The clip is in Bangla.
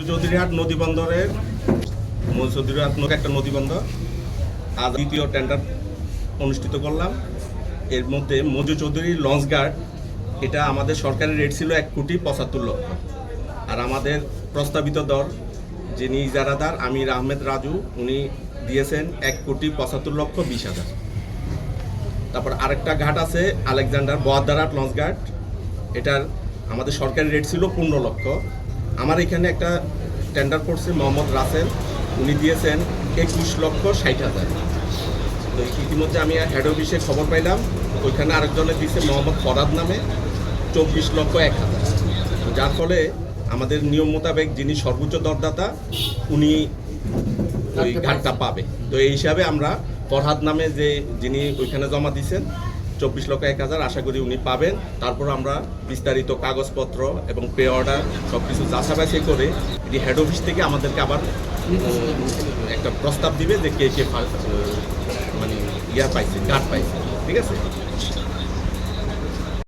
চৌধুরীহাট নদী বন্দরের চৌধুরীহাট একটা নদী বন্দর আজ দ্বিতীয় টেন্ডার অনুষ্ঠিত করলাম। এর মধ্যে মজু চৌধুরী লঞ্চ গার্ড, এটা আমাদের সরকারি রেট ছিল 1,75,00,000। আর আমাদের প্রস্তাবিত দর যিনি ইজারাদার আমির আহমেদ রাজু, উনি দিয়েছেন 1,75,20,000। তারপর আরেকটা ঘাট আছে আলেকজান্ডার বোয়াদ্দারহাট লঞ্চ গার্ড, এটার আমাদের সরকারি রেট ছিল 15,00,000। আমার এখানে একটা টেন্ডার পড়ছে মোহাম্মদ রাসেল, উনি দিয়েছেন 21,60,000। তো ইতিমধ্যে আমি হেড অফিসে খবর পাইলাম, ওইখানে আরেকজনে দিচ্ছে মোহাম্মদ ফরাদ নামে 24,01,000। যার ফলে আমাদের নিয়ম মোতাবেক যিনি সর্বোচ্চ দরদাতা উনি ওই ঘাটটা পাবে। তো এই হিসাবে আমরা ফরহাদ নামে যিনি ওইখানে জমা দিয়েছেন 24,01,000, আশা করি উনি পাবেন। তারপর আমরা বিস্তারিত কাগজপত্র এবং পে অর্ডার সব কিছু যাচাই করে এটি হেড অফিস থেকে আমাদেরকে আবার একটা প্রস্তাব দিবে যে কে কে মানে পাইছে, গার্ড পাইছে। ঠিক আছে।